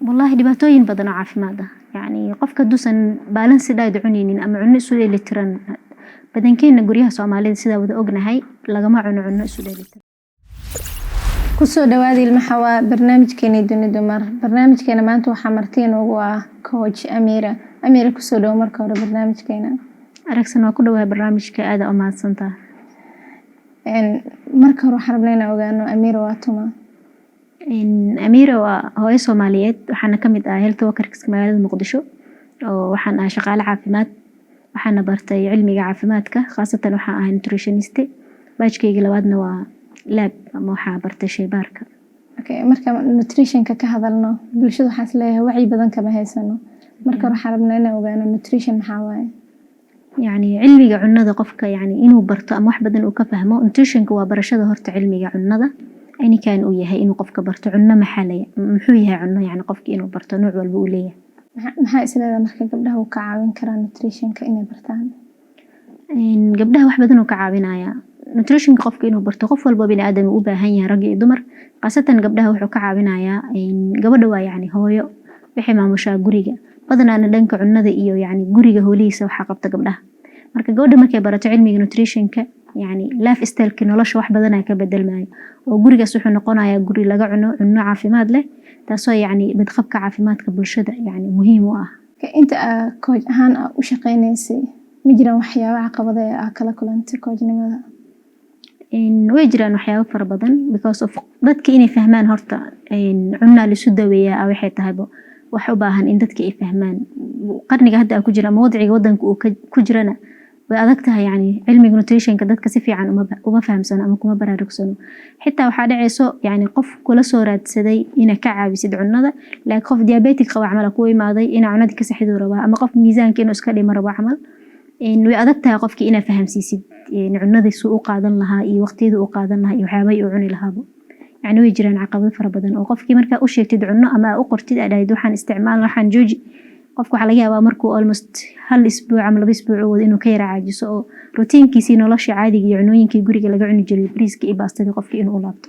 والله dhibaatooyin badan oo caafimaad ah yani qofka duusan balance diet cuninin ama cunno isu dheelitiran badankeena guryaha Soomaalida sida wada ognahay lagama cuno cunno isu dheelitiran. kusoo dhawaad ilmaha waa barnaamijkeena dunida mar barnaamijkeena maanta waxa martiin ugu ah coach Amira kusoo dhaw marka hore barnaamijkeena aragsan waa ku dhawaad barnaamijka aad u mahadsantahay marka hore waxaan rabnaa ogaano Amira waa tuma Amira waa hooyo Soomaaliyeed waxaana kamid ah health workers magaalada Muqdisho oo waxaan ahay shaqaale caafimaad waxaana bartay cilmiga caafimaadka khaasatan waxaan ahay nutritionist baajkayga labaadna waa lab ama waxaa bartay shaybaarka. Okay marka nutritionka ka hadalno bulshada waxaan isleeyahay wacyi badan kama haysano marka waxaan rabnaa inaan ogaano nutrition maxaa waaye يعني cilmiga cunnada qofka yani inuu barto ama wax badan uu ka fahmo nutritionka waa barashada horta cilmiga cunnada ani kan uu yahay inuu qofka barto cunno maxalaya muxuu yahay cunno yani qofka inuu barto nooc walba uu leeyahay maxaa isleedahay marka gabdhaha uu ka caawin karaan nutritionka inay bartaan gabdhaha wax badan uu ka caawinaya nutritionka qofka inuu barto qof walba bini aadam uu u baahan yahay rag iyo dumar qaasatan gabdhaha wuxuu ka caawinayaa gabadha waa yani hooyo wixii maamusha guriga badanaana dhanka cunnada iyo yani guriga holiisa waxa qabta gabdhaha marka gabadha markay barato cilmiga nutritionka yani lifestyle-ka nolosha wax badan ay ka bedelmaayo oo gurigaas wuxuu noqonayaa guri laga cuno cunno caafimaad leh taasoo yani badqabka caafimaadka bulshada yani muhiim u ah inta coach ahaan u shaqeynaysay ma jiraan waxyaabo caqabado ah kala kulantay coachnimada way jiraan waxyaabo fara badan because of dadka inay fahmaan horta cunno la isu daweeyaa waxay tahay wax u baahan in dadka ay fahmaan qarniga hadda ku jira ama wadciga wadanka uu ku jirana way adag tahay yani cilmiga nutritionka dadka si fiican uma fahamsano ama kuma baraarugsano xitaa waxa dhacayso yani qof kula soo raadsaday ina ka caawisid cunnada laakiin qof diabetic qaba camal ku imaaday ina cunnada ka saxido raba ama qof miisaanka inuu iska dhimo raba camal way adag tahay qofka ina fahamsiisid cunnada suu u qaadan lahaa iyo waqtiyada uu qaadan lahaa iyo waxyaabo uu cuni lahaa يعني way jiraan caqabado fara badan oo qofkii marka u sheegtid cunno ama u qortid aad waxaan isticmaal waxaan jooji qofku waxa laga yaabaa markuu almost hal isbuuc ama laba isbuuc wada inuu ka yara caajiso oo routiinkiisii nolosha caadiga iyo cunnooyinkii guriga laga cuni jiray bariiska iyo baastada qofkii inuu u laabto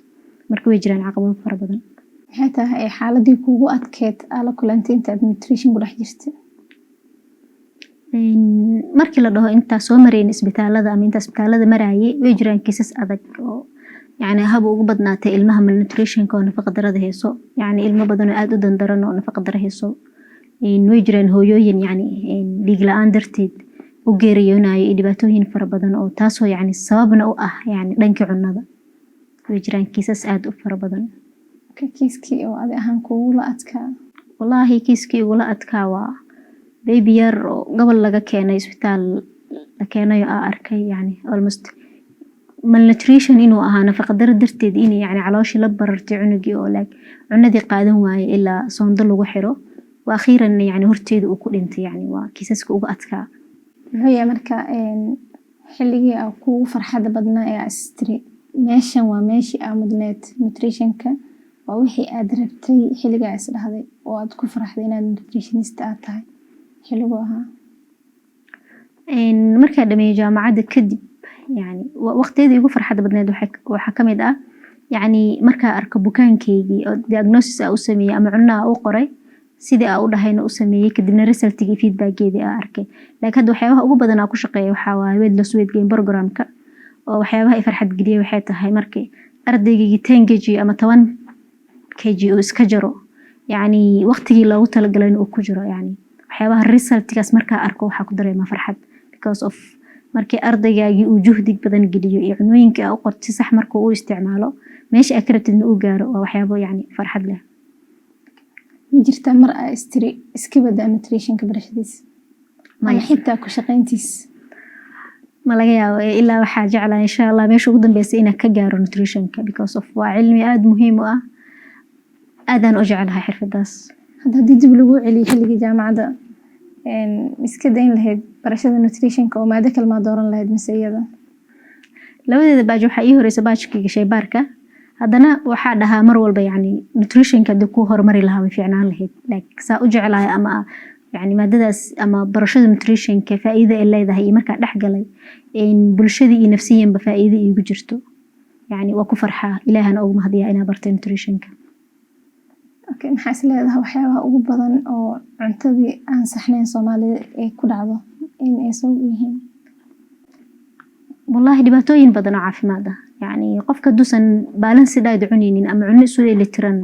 marka way jiraan caqabado fara badan maxay tahay xaaladii kuugu adkeyd ala kulantay inta nutrition ku dhex jirtay markii la dhaho inta soo mareen isbitaalada ama inta isbitaalada maraayay way jiraan kiisas adag oo يعني هبو ugu badnaatay ilmaha malnutrition ka nafaqa darada heeso yani ilmo badan oo aad u dandaran oo nafaqa dara heeso way jiraan hooyooyin yani dhiig la'aan darteed u geeriyoonayo dhibaatooyin fara badan oo taasoo yani sababna u ah yani dhanka cunnada way jiraan kiisas aad u fara badan kiiskii oo aad ahaan kuugu la adkaa wallahi kiiskii ugu la adkaa waa baby yar oo gobol laga keenay isbitaal la keenay oo arkay yani almost malnutrition inuu ahaa nafaqa daro darteed in yani calooshii la barartay cunugii oo cunadii qaadan waayay ilaa soondo lagu xiro waa akhiiran yani horteeda uu ku dhintay yani waa kiisaska ugu adkaa wuxuu marka xilligii kuugu farxada badnaa ee astri meeshan waa meeshii mudneed nutritionka waa wixii aad rabtay xilligaas dhahday oo aad ku faraxday inaad nutritionist aad tahay xilligu ahaa markaa dhameeyay jaamacadda kadib يعني waqtiyadii ugu farxada badneed waxa kamid ah yani marka arko bukaankeygi oo diagnosis u sameeyay ama cunno u qoray sidii u dhahayna u sameeyay kadibna resultigi feedbackgeedii arkay laakiin hadda waxyaabaha ugu badan ku shaqeeyo waxa waaye weight loss weight gain programka oo waxyaabaha ay farxad geliyay waxay tahay markii ardaygii 10 kg ama 10 kg uu iska jaro yani waqtigii loogu talagalay inuu ku jiro yani waxyaabaha resultigaas marka arko waxa ku dareemaa farxad because of markii ardaygaagi uu juhdig badan geliyo iyo cunooyinka uu qortay sax markuu uu isticmaalo meesha akrabtidna uu gaaro waa waxyaabo yani farxad leh ma jirta mar astri iska bada nutritionka barashadiis ma xitaa ku shaqeyntiis ma laga yaabo ilaa waxa jeclaa insha Allah meesha ugu dambeysay inaan ka gaaro nutritionka because of waa cilmi aad muhiim u ah aadan u jecelahay xirfadaas hadda dib lagu celiyo xilliga jaamacadda iska dayn lahayd barashada nutritionka oo maada kalma dooran lahayd mas'iyada labadeeda baaj waxa ii horeysay baajkiga shaybaarka haddana waxa dhahaa mar walba yani nutritionka dib ku hormari lahaa way fiicnaan lahayd laakiin saa u jecelahay ama yani maadadaas ama barashada nutritionka faa'iido ay leedahay marka dhaxgalay bulshadii iyo nafsiyanba faa'iido iigu jirto yani waa ku farxaa ilaahana ugu mahadiyaa inaan bartay nutritionka Okay, maxaa is leedahay waxyaabaha ugu badan oo cuntadii aan saxnayn Soomaalida ay ku dhacdo in ay sabab u yihiin? والله dhibaatooyin badan oo caafimaad ah yani qofka dusan balance diet cuninin ama cunno isu dheelitiran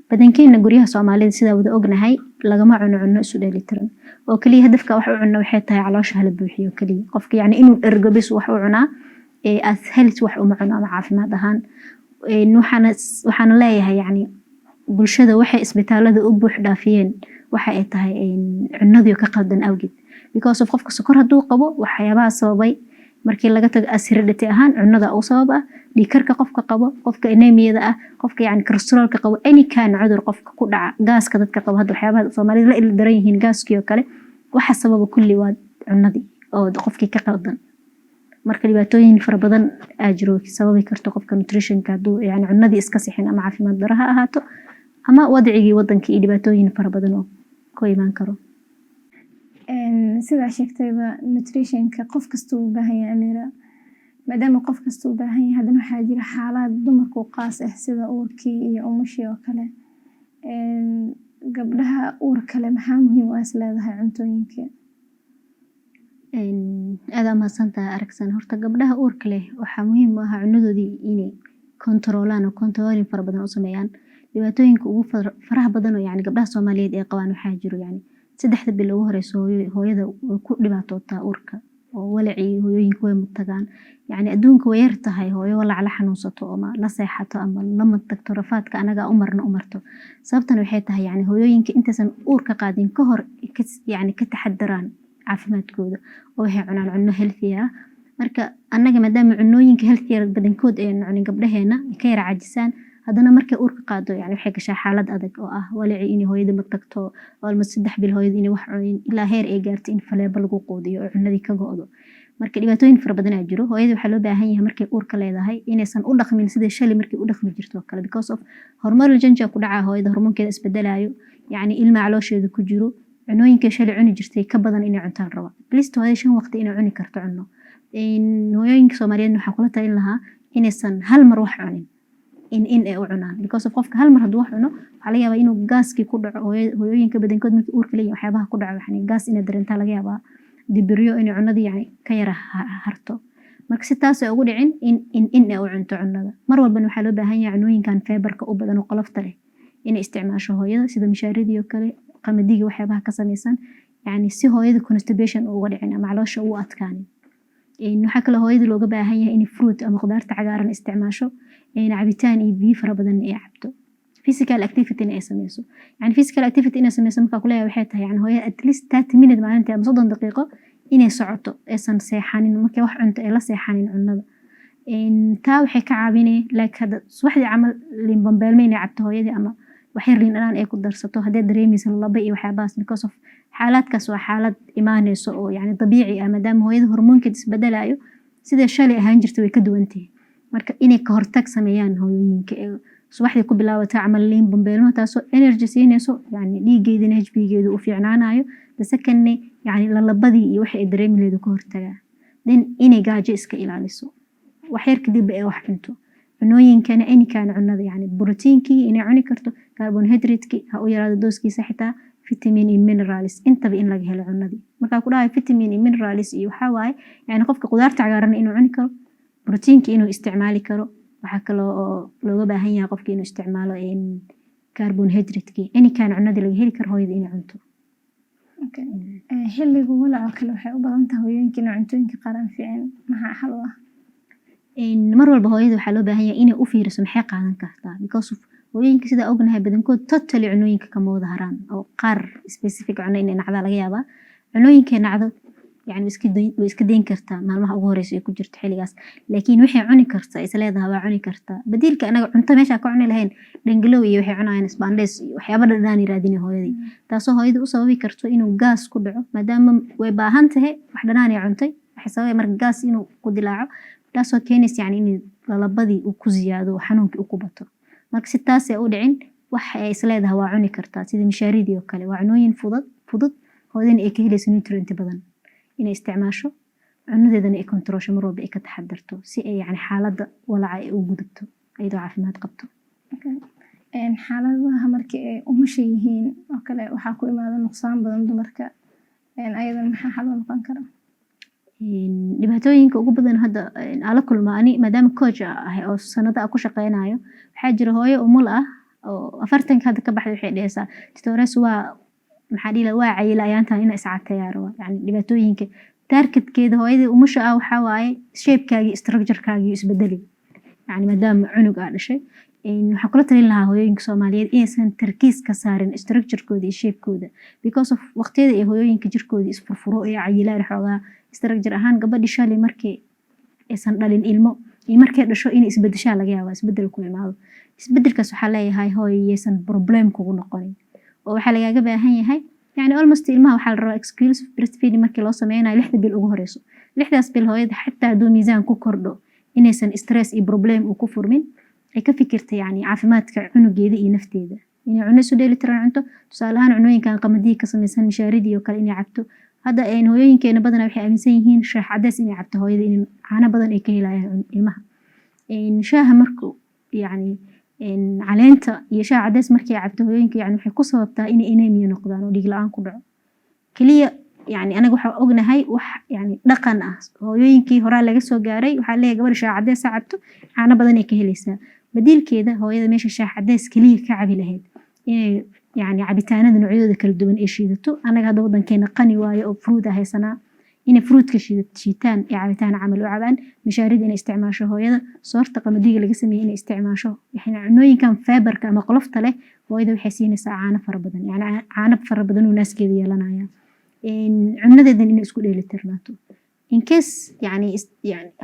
badankeena guryaha Soomaalida sida wada ognahay lagama cuno cunno isu dheelitiran oo kaliya hadafka wax u cunno waxay tahay caloosha hala buuxiyo kaliya qofka yani inuu dhergo bis wax u cunaa as health wax uma cuno ama caafimaad ahaan waxaan leeyahay yani bulshada waxay isbitaalada u buux dhaafiyeen waxa ay tahay cunnadii ka qaldan awgeed because of qofka sokor haduu qabo waxyaabaha sababay markii laga tago acidity ahaan cunnada oo sabab ah dhiigkarka qofka qabo qofka anemiyada ah qofka yani cholesterolka qabo any kind cudur qofka ku dhaca gaaska dadka qabo hadda waxyaabaha Soomaalida la ildaran yihiin gaaskii oo kale waxa sababa kulli waa cunnadii oo qofkii ka qaldan marka dhibaatooyin fara badan ajiro sababi karto qofka nutritionka haduu yani cunnadii iska sixin ama caafimaad darro ha ahaato ama wadcigii wadanka iyo dhibaatooyin fara badan oo ku iman karo sida sheegtayba nutritionka qof kasta uu baahan yahay Amira maadaama qof kasta uu baahan yahay hadana waxaa jira xaalad dumarku qaas ah sida uurkii iyo umushii oo kale gabdhaha uur kale maxaa muhiim u ah leedahay cuntooyinka aad ama santa aragsan horta gabdhaha uurka leh waxaa muhiim u ah cunnadoodii inay controlling fara badan u sameeyaan dhibaatooyinka ugu faraha badan oo yani gabdhaha Soomaaliyeed ay qabaan waxaa jiro yani 3 bil ugu horeyso hooyada ku dhibaatootaa uurka oo walacii hooyooyinka way mutagaan yani adduunka way yar tahay hooyo walac la xanuunsato ama la seexato ama la matagto rafaadka anaga umarto sababtan waxay tahay yani hooyooyinka intaysan uurka qaadin ka hor yani ka taxadaraan caafimaadkooda oo waxay cunaan cunno healthy ah marka anaga maadaama cunnooyinka healthy badankood ay cunin gabdhaheena ka yar caajisaan hadana markay uurka qaado yani waxay gashaa xaalad adag oo ah walaci in hooyada ma tagto almost 3 bil hooyada in wax cunin ilaa heer ay gaarto in faleebo lagu qoodiyo oo cunnadii ka go'do marka dhibaatooyin fara badan jiro hooyada waxa loo baahan yahay markay uurka leedahay inaysan u dhaqmin sida shalay markay u dhaqmi jirto kale because of hormonal change ku dhaca hooyada hormoonkeeda isbedelayo yani ilma caloosheeda ku jiro cunnooyinka shalay cuni jirtay ka badan inay cuntaan raba least hooyada 5 waqti inay cuni karto cunno hooyooyinka Soomaaliyeed waxa kula talin lahaa inaysan hal mar wax cunin in ay u cunaan because of qofka hal mar haduu wax cuno waxa laga yaabaa inuu gaaskii ku dhaco hooyooyinka badankood markii uurka leeyahay waxyaabaha ku dhaco yani gaas inay dareenta laga yaabaa dibiriyo in cunnadii yani ka yara harto marka si taas ay ugu dhicin in ay u cunto cunnada mar walba waxa loo baahan yahay cunnooyinkan fiberka u badan oo qolofta leh inay isticmaasho hooyada sida mishaaridii oo kale qamadiga waxyaabaha ka samaysan yani si hooyada constipation uga dhicin ama caloosha u adkaanin waxa kale hooyada looga baahan yahay in fruit ama khudaarta cagaaran isticmaasho cabitaan iyo biyo fara badan ay cabto physical activity ay sameyso yani physical activity inay sameyso marka ku leeyahay waxay tahay yani hooyada at least 30 minutes maalintii ama 30 daqiiqo inay socoto aysan seexanin markay wax cunto ay la seexanin cunnada taa waxay ka caawinay like hada subaxdii camal liin bambeelmo inay cabto hooyadii ama wax yar liin dhanaan ay ku darsato hadday dareemaysan laba iyo waxyaabahaas because of xaaladkaas waa xaalad imaanayso oo yani dabiici ah maadaama hooyada hormoonkeeda isbedelayo sida shalay ahaan jirtay way ka duwan tahay marka inay ka hortag sameeyaan hooyooyinka subaxdii ku bilaabata camal liin bambeelmo taasoo energy siinayso yani dhiigeedina HB-geedu u fiicnaanayo secondly yani lalabadii iyo waxa ay dareemileedu ka hortagaa then inay gaajo iska ilaaliso wax yar kadib ay wax cunto cunnooyinkana any kind cunnada yani proteinkii inay cuni karto carbohydrate-ki ha u yaraado dooskiisa xitaa vitamin iyo minerals intaba in laga helo cunnadii marka ku dhahay vitamin iyo minerals iyo waxa waaye yani qofka khudaarta cagaaran inuu cuni karo proteinki inuu isticmaali karo waxa kale oo looga baahan yahay qofka inuu isticmaalo carbohydrate-ki any kind cunnada laga heli karo hooyada inay cunto xilliga walaca kale waxay u badan tahay hooyooyinka inay cuntooyinka qaran fiican maxaa xal u ah mar walba hooyada waxaa loo baahan yahay inay u fiiriso maxay qaadan kartaa because of hooyooyinka sida ognahay badankood totally cunnooyinka kama wada haraan oo qaar specific cunno inay nacdaa laga yaabaa cunnooyinka nacdo يعني iska dayn kartaa maalmaha ugu horeysa ay ku jirto xiligaas laakiin waxay cuni kartaa is leedahay waa cuni kartaa badiilka anaga cunto meesha ka cuni lahayn dhangalow iyo waxay cunayaan isbaandees iyo waxyaabo dhadhaan raadinay hooyadii taasoo hooyada u sababi karto inuu gaas ku dhaco maadaama way baahan tahay wax dhadhaan ay cuntay waxay sababay marka gaas inuu ku dilaaco taasoo keenaysa yani in lalabadii uu ku ziyaado xanuunkii uu ku bato marka si taas ay u dhicin wax ay is leedahay waa cuni kartaa sida mishaaridii oo kale waa cunooyin fudud hooyadana ay ka helayso nutrient badan inay isticmaasho cunnadeedana ay controlsho mar walba ay ka taxadarto si ay yani xaaladda walaca ay u gudubto iyadoo caafimaad qabto xaaladaha marka ay umusha yihiin oo kale waxaa ku imaada nuqsaan badan dumarka ayadan maxaa xal u noqon kara? dhibaatooyinka ugu badan hadda aan la kulmo ani maadaama coach ahay oo sanado aan ku shaqeynayo waxaa jira hooyo umul ah oo 40 hadda ka baxday waxay dhahaysaa tutores waa maxaa dhihi lahaa waa cayil ayaantan ina iscateeyaa rabaa yani dhibaatooyinka targetkeeda hooyadii umusha ah waxaa waaye shape-kaagii structure-kaagii isbedeli yani maadaama cunug aa dhashay waxaan kula talin lahaa hooyooyinka Soomaaliyeed inaysan tarkiis ka saarin structure-kooda iyo shape-kooda because of waqtiyada ay hooyooyinka jirkooda isfurfuro iyo cayilaan xoogaa structure ahaan gabadhi shalay markii aysan dhalin ilmo iyo markay dhasho inay isbedeshaa laga yaabaa isbedel ku imaado isbedelkaas waxaa leeyahay hooyaysan problem kugu noqonin oo waxaa lagaaga baahan yahay yani almost ilmaha waxaa la rabaa exclusive breastfeeding markii loo sameynayo 6 bil ugu horeyso 6daas bil hooyada xitaa hadduu miisaan ku kordho inaysan stress iyo problem uu ku furmin ay ka fikirta yani caafimaadka cunugeeda iyo nafteeda inay cunno isu dheelitiran cunto tusaale ahaan cunooyinkan qamadii ka samaysan mishaaridii oo kale inay cabto hadda hooyooyinkeena badanaa waxay aaminsan yihiin shaah cadeys inay cabto hooyada in caano badan ay ka helayaan ilmaha shaaha markuu yani caleenta iyo shaah cadeys markay cabto hooyooyinka yani waxay ku sababtaa inay anemia noqdaan oo dhiig la'aan ku dhaco kaliya yani anaga waxaa ognahay wax yani dhaqan ah hooyooyinkii horaa laga soo gaaray waxaa leeyahay gabadha shaah cadeys cabto caano badan ay ka helaysaa badiilkeeda hooyada meesha shaah cadeys kaliya ka cabi lahayd inay يعني cabitaanada noocyadooda kala duwan ee shiidato anaga hadda wadankeena qani waayo oo fruit haysanaa inay fruitka shiitaan ee cabitaan camal u cabaan mishaarida inay isticmaasho hooyada soorta qamadiga laga sameeyay inay isticmaasho waxayna cunooyinkan fiberka ama qolofta leh hooyada waxay siinaysaa caano fara badan yani caano fara badan oo naaskeeda yeelanaya cunadeedan inay isku dheelitirnaato in case yani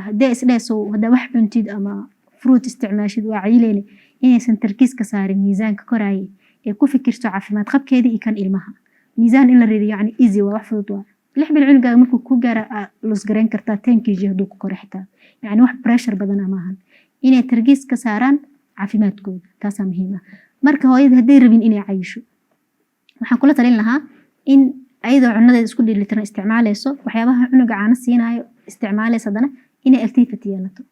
haddii isdheeso hadda wax cuntid ama fruit isticmaashid waa cayileene inaysan tarkiis ka saarin miisaanka koraayay ee ku fikirto caafimaad qabkeeda iyo kan ilmaha miisaan in la rido yani easy waa wax fudud waa 6 bil cunugaaga markuu ku gaara los gareyn kartaa 10 kg hadduu ku koro xitaa yani wax pressure badan maahan inay tarkiis ka saaraan caafimaadkooda taasaa muhiim ah marka hooyada hadday rabin inay cayisho waxaan kula talin lahaa in ayadoo cunadeeda isku dheelitiran isticmaaleyso waxyaabaha cunuga caano siinaayo isticmaaleysa haddana inay activity yeelato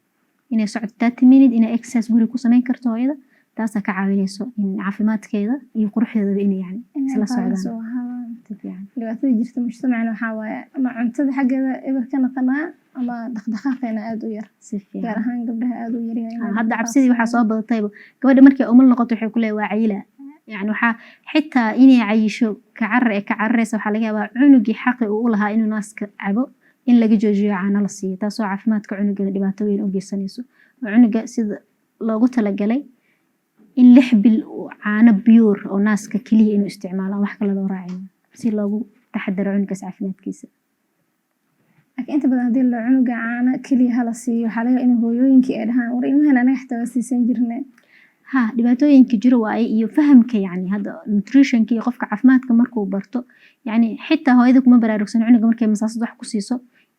inay socod 30 minute inay exercise guri ku sameyn karto hooyada taasaa ka caawinayso in caafimaadkeeda iyo quruxdeeda inay yani isla socdaan dhibaatada jirta mujtamacna waxaa waaye ama cuntada xaggeeda eber ka naqanaa ama dhaqdhaqaaqeena aada u yar gaar ahaan gabdhaha aada u yaryahay hadda cabsidii waxaa soo badatayba gabadha markay umul noqoto waxay ku leeyahay waa cayila yani waxaa xitaa inay cayisho ka carareysa waxaa laga yaabaa cunugii xaqi uu u lahaa inuu naaska cabo in laga joojiyo caano la siiyo taasoo caafimaadka cunugana dhibaato weyn u geysanayso oo cunuga sida loogu talagalay in 6 bil caano pure oo naaska kaliya inuu isticmaalo wax kale loo raacin si loogu taxadaro cunugaas caafimaadkiisa laakiin inta badan haddii la cunuga caano kaliya hala siiyo waxaa laga in hooyooyinkii ay dhahaan war ilmahan anaga xitaa waa siisan jirnay dhibaatooyinka jiro waaye iyo fahamka yani hadda nutritionka iyo qofka caafimaadka markuu barto yani xitaa hooyada kuma baraarugsan cunuga markay masaasad wax ku siiso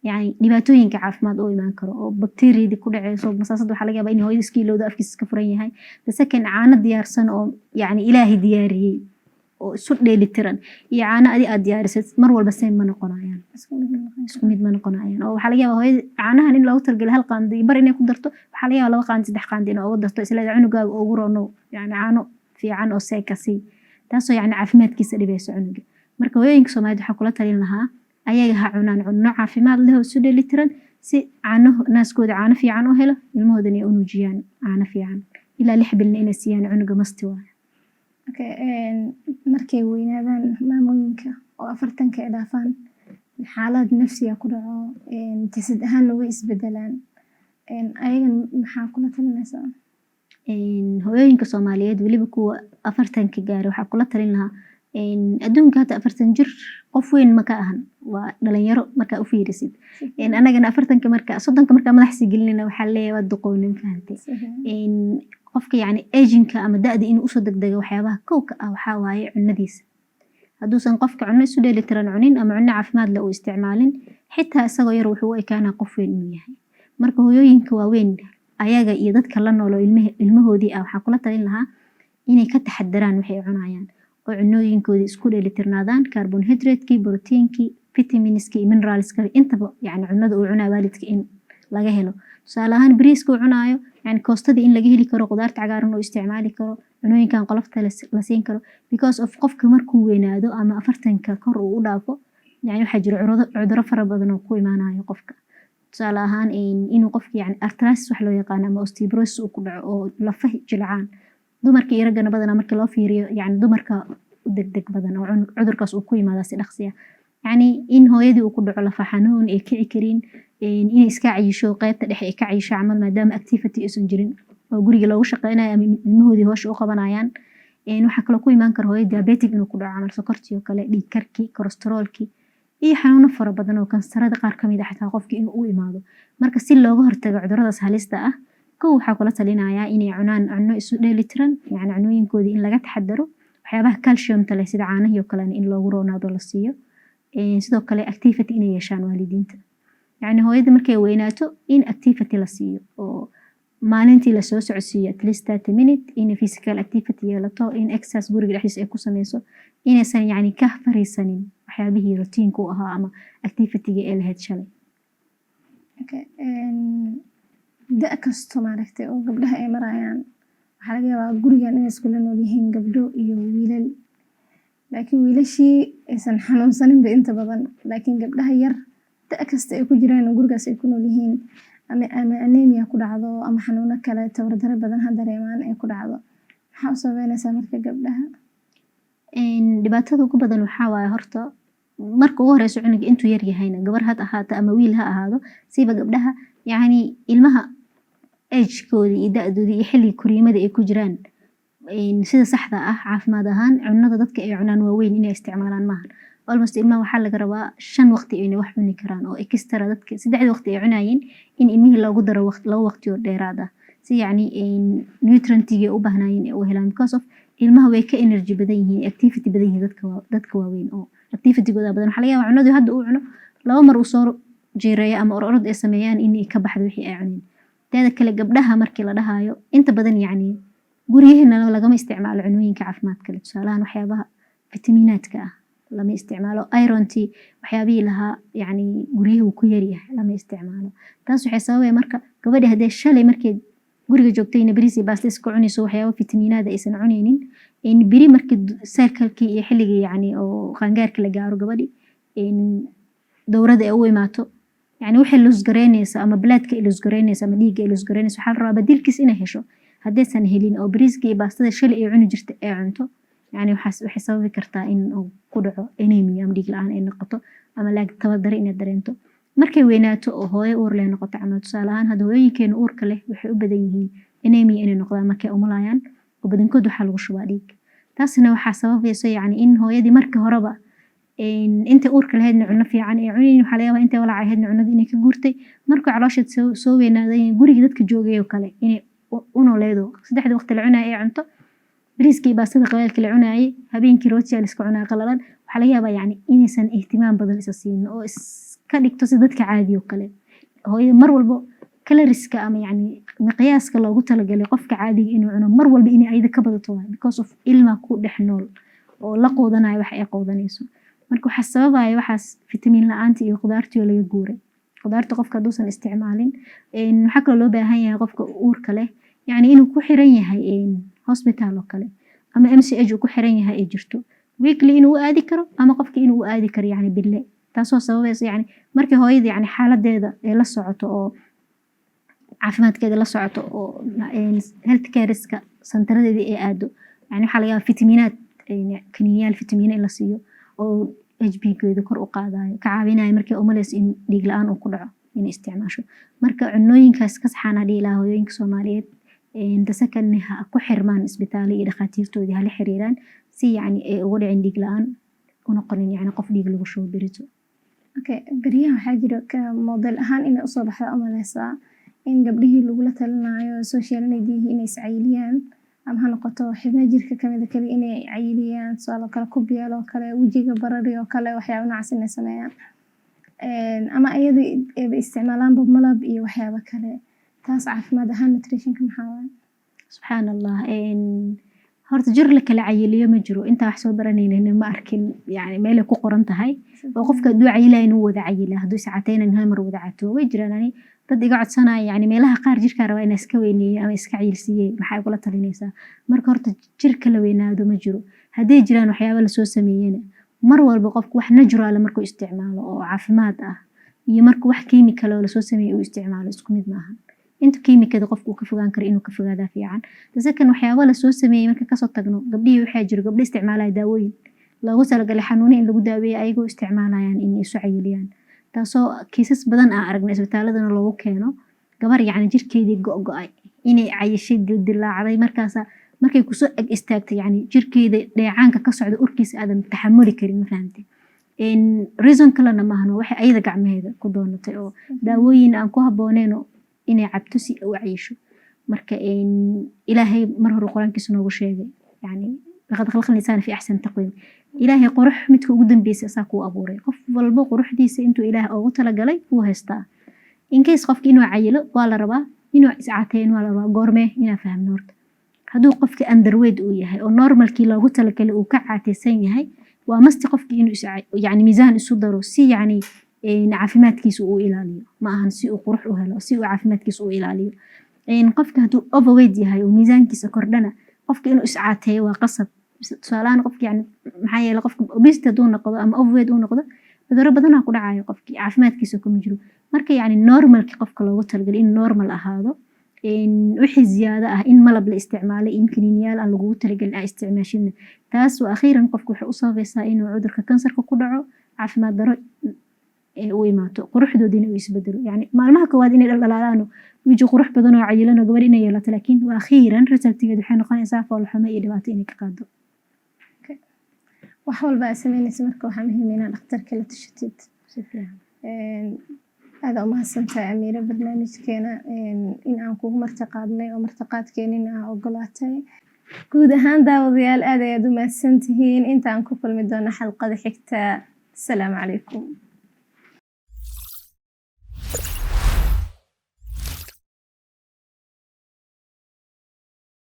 يعني dhibaatooyinka caafimaad oo imaan karo oo bakteeriyada ku dhacayso masaasad waxa laga yaabaa in hooyada iskiilowda afkiisa ka furan yahay second caano diyaarsan oo yani ilaahay diyaariyay oo isu dheelitiran iyo caano aad diyaarisay mar walba same ma noqonayaan isku mid ma noqonayaan oo waxa laga yaabaa hooyada caanahan in loogu targalo hal qaandi bar inay ku darto waxa laga yaabaa 2 qaandi 3 qaandi inay ugu darto isla cunugaaga ugu roono yani caano fiican oo seekasi taasoo yani caafimaadkiisa dhibayso cunuga marka hooyooyinka Soomaaliyeed waxa kula talin lahaa ayaga ha cunaan cunno caafimaad leh oo isu dheelitiran si caano naaskooda caano fiican u helo ilmahoodana ay u nuujiyaan caano fiican ilaa 6 bilna inay siiyaan cunuga masti waa markay weynaadaan maamooyinka oo 40 ay dhaafaan xaalad nafsiga ku dhaco jasad ahaan way isbedelaan ayagan maxaa kula talinaysaa hooyooyinka Soomaaliyeed waliba kuwa 40 gaar waxaa kula talin lahaa adduunka hadda 40 jir qof weyn ma ka ahan waa dhalinyaro marka u fiirisid anagana 40 marka 30 marka madaxsi gelinayna waxa leeyahay waa duqoonin fahantay qofka yani agingka ama da'da inuu usoo degdego waxyaabaha kowka ah waxaa waaye cunadiisa hadduusan qofka cunno isu dheelitiran cunin ama cunno caafimaad leh uu isticmaalin xitaa isagoo yar wuxuu u ekaanaa qof weyn inuu yahay marka hooyooyinka waaweyn ayaga iyo dadka la nool oo ilmahoodii ah waxaa kula talin lahaa inay ka taxadaraan waxay cunayaan oo cunooyinkooda isku dheelitirnaadaan carbohydrate-kii proteinkii vitaminskii mineralska intaba yani cunada uu cunaa waalidka in laga helo tusaale ahaan bariiska uu cunaayo yani koostadii in laga heli karo qudaarta cagaaran oo isticmaali karo cunooyinkan qolofta la siin karo because of qofka markuu weynaado ama 40ka kor uu u dhaafo yani waxaa jira cudurro fara badan oo ku imaanayo qofka tusaale ahaan inuu qofka yani arthritis wax loo yaqaan ama osteoporosis uu ku dhaco oo lafaha jilcaan dumarka iyo raggana badanaa marka loo fiiriyo yani dumarka u degdeg badan oo cudurkaas uu ku yimaada si dhaqsiya yani in hooyadii uu ku dhaco lafa xanuun ay kici karin inay iska cayisho qaybta dhexe ay ka cayisho camal maadaama activity aysan jirin oo guriga loogu shaqeynayo ama ilmahoodii howsha u qabanayaan waxaa kaloo ku imaan kara hooyo diabetic inuu ku dhaco camal sokortii oo kale dhiig karkii kolestaroolkii iyo xanuuno fara badan oo kansarada qaar ka mid ah xitaa qofkii inuu u imaado marka si looga hortago cuduradaas halista ah kow waxaa kula talinayaa inay cunaan cunno isu dheelitiran yani cunooyinkoodii in laga taxadaro waxyaabaha calciumta leh sida caanahii oo kalena in loogu roonaado la siiyo sidoo kale activity inay yeeshaan waalidiinta yani hooyada markay weynaato in activity la siiyo oo maalintii lasoo socodsiiyo at least 30 minute in physical activity yeelato in exercise guriga dhexdiisa ay ku sameyso inaysan yani ka fariisanin waxyaabihii routiinka u ahaa ama activity-ga ee lahayd shalay da' kasto maaragtay oo gabdhaha ay marayaan waxaa laga yaabaa gurigan inay iskula nool yihiin gabdho iyo wiilal laakiin wiilashii aysan xanuunsaninba inta badan laakiin gabdhaha yar da' kasta ay ku jiraan oo gurigaas ay ku nool yihiin ama anemia ku dhacdo ama xanuuno kale tabardaro badan ha dareemaan ay ku dhacdo maxaa u sababeynaysaa marka gabdhaha dhibaatada ugu badan waxaa waaye horta marka ugu horeyso cunuga intuu yar yahayna gabar had ahaato ama wiil ha ahaado siiba gabdhaha yani ilmaha agekooda iyo da-dooda iyo xilliga koriimada ay ku jiraan sida saxda ah caafimaad ahaan cunada dadka ay cunaan waaweyn inay isticmaalaan maahan almost ilmaha waxaa laga rabaa 5 waqti inay wax cuni karaan oo extra dadka 3 waqti ay cunayeen in ilmihii loogu daro laba waqti oo dheeraad ah si yani nutrientigii u baahnaayeen ay u helaan because of ilmaha way ka energy badan yihiin activity badan yihiin dadka waaweyn oo activity-gooda badan waxaa laga yaabaa cunadii hadda uu cuno 2 mar uu soo jiireeyo ama orod ay sameeyaan inay ka baxdo wixii ay cuneen teeda kale gabdhaha markii la dhahayo inta badan yani guryaheena lagama isticmaalo cunooyinka caafimaadka leh tusaalahan waxyaabaha fitamiinaadka ah lama isticmaalo irontii waxyaabihii lahaa yani guryahu ku yaryahay lama isticmaalo taas waxay sababay marka gabadha haddee shalay markay guriga joogtayna bariis iyo baastas ku cunayso waxyaabo fitamiinaada aysan cunaynin biri markii cycle-kii iyo xilligii yani oo qaangaarka la gaaro gabadhi dowrada ay u imaato yani waxay losgareynaysa ama bloodka ay losgareynaysa ama dhiigga ay losgareynaysa waxaa la rabaa badilkiis inay hesho haddaysan helin oo bariiska iyo baastada shalay ay cuni jirta ay cunto yani waxay sababi kartaa in uu ku dhaco anemia ama dhiig la-aan ay noqoto ama laag tabardare inay dareento markay weynaato oo hooyo uur leh noqoto camal tusaale ahaan hadda hooyooyinkeena uurka leh waxay u badan yihiin anemia inay noqdaan markay umulayaan oo badankood waxaa lagu shubaa dhiig taasna waxaa sababayso yani in hooyadii marka horeba intay uurka lahaydna cuno fiican ay cunayn waxaa laga yaabaa intay walaac ahaydna cunadii inay ka guurtay markuu caloosheed soo weynaaday gurigii dadka joogay oo kale inay u nooleedo 3 waqti la cunayo ay cunto bariiskii baastada qabeelka la cunaayay habeenkii rootiga la iska cunaa qalalan waxaa laga yaabaa yani inaysan ihtimaam badan isa siin oo iska dhigto si dadka caadi oo kale hooyo mar walba kaloriska ama yani miqyaaska loogu talagalay qofka caadiga inuu cuno mar walba inay ayada ka badato because of ilma ku dhex nool oo la qoodanayo wax ay qoodanayso marka waxa sababaya waxaas fitamiin la'aanta iyo qudaartii oo laga guuray qudaarta qofka haduusan isticmaalin waxaa kaloo loo baahan yahay qofka uurka leh yani inuu ku xiran yahay hospital oo kale ama MCH uu ku xiran yahay ay jirto weekly inuu aadi karo ama qofka inuu aadi karo yani bille taasoo sababaysa yani markii hooyada yani xaaladeeda ay la socoto oo caafimaadkeeda la socoto oo health care-ska santaradeeda ay aado yani waxaa laga yaabaa fitamiinaad kaniiniyaal fitamiino in la siiyo oo HB-geeda kor u qaadayo ka caawinayo markay umaleys in dhiig la-aan uu ku dhaco inay isticmaasho marka cunooyinkaas ka saxaan hadii ilaa hooyooyinka Soomaaliyeed dasakan ha ku xirmaan isbitaalo iyo dhakhaatiirtoodii hala xiriiraan si yani ay ugu dhicin dhiig la-aan u noqonin yani qof dhiig lagu shubo berito beryaha waxaa jira model ahaan inay usoo baxda umaleysaa in gabdhihii lagula talinayo social media inay iscayiliyaan ama ha noqoto xibnaha jirka kamida kale inay cayiliyaan su'aalo kale ku biyaal oo kale wejiga barari oo kale waxyaabo noocaas inay sameeyaan ama ayada ay isticmaalaan malab iyo waxyaabo kale taas caafimaad ahaan nutritionka maxaa waaye subxaanallah horta jir la kala cayiliyo ma jiro inta wax soo baranayna ma arkin yani meel ku qoran tahay oo qofka haduu cayilayo inuu wada cayila haduu saacatayna hal mar wada cato way jiraan dad iga codsanaya yani meelaha qaar jirkaa rabaa inaa iska weyneeyo ama iska cayilsiiyey maxay kula talinaysaa? Marka horta jirka la weynaado ma jiro, hadday jiraan waxyaabo lasoo sameeyena mar walba qofku wax natural markuu isticmaalo oo caafimaad ah iyo markuu wax chemical oo lasoo sameeyay uu isticmaalo isku mid maahan. inta chemicada qofku uu ka fogaan karo inuu ka fogaadaa fiican. Tasakan waxyaabo lasoo sameeyay marka kasoo tagno gabdhihii waxaa jiro gabdho isticmaalaya daawooyin loogu talagalay xanuuno in lagu daaweeyo ayagoo isticmaalayaan in ay isu cayiliyaan, taasoo kiisas badan aan aragnay isbitaaladana loogu keeno gabar yacni jirkeedii go'go'ay inay cayishay dildilaacday markay kusoo ag istaagtay yacni jirkeeda dheecaanka ka socda urkiisa aadan taxamuli karin, ma fahamtay? reason kalena maahan waxay ayada gacmaheeda ku doonatay oo daawooyin aan ku habbooneyn inay cabto si u cayisho. marka ilaahay mar hore quraankiisa noogu sheegay yani laqad khalaqna insaana fi ahsani taqwiim, ilaahay qurux midka ugu dambeysay asaa kuu abuuray, qof walba quruxdiisa intuu ilaahay ugu talagalay wuu haystaa. in case qofki inuu cayilo waa la rabaa, inuu iscaateyn waa la rabaa, goormee inaa fahamno horta. hadduu qofki underweight uu yahay oo normalkii loogu talagalay uu ka caateysan yahay waa masti qofki inuu yani miisaan isu daro si yani caafimaadkiisa uu ilaaliyo, ma ahan si uu qurux u helo, si uu caafimaadkiisa u ilaaliyo. qofka hadduu overweight yahay oo miisaankiisa kordhana qofka inuu iscaateeyo waa qasab. tusaalahaan qofka yani maxaa yeelay qofka obesity hadduu noqdo ama overweight uu noqdo cudurro badanaa ku dhacayo qofki caafimaadkiisa kuma jiro. marka yani normalki qofka loogu talagalay in normal ahaado, wixii ziyaado ah in malab la isticmaalay in kiniiniyaal aan lagugu talagalin aa isticmaashidna taas waa akhiiran qofka waxay u sababaysaa inuu cudurka kansarka ku dhaco, caafimaad daro u imaato, quruxdoodina uu isbedelo. yani maalmaha koowaad inay dhaldhalaalaano wiji qurux badan oo cayilan oo gabar inay yeelato, laakiin waa akhiiran resultigeed waxay noqonaysaa foolxumo iyo dhibaato inay ka qaado. wax walba aad sameynaysa marka waxaa muhiim inaa dhakhtarka la tashatid. aada umahadsantahay Amiira, barnaamijkeena in aan kugu martiqaadnay oo martiqaadkeenina aa ogolaatay. guud ahaan daawadayaal aad ayaad u mahadsantihiin, inta aan ku kulmi doono xalqada xigta. asalaamu calaykum.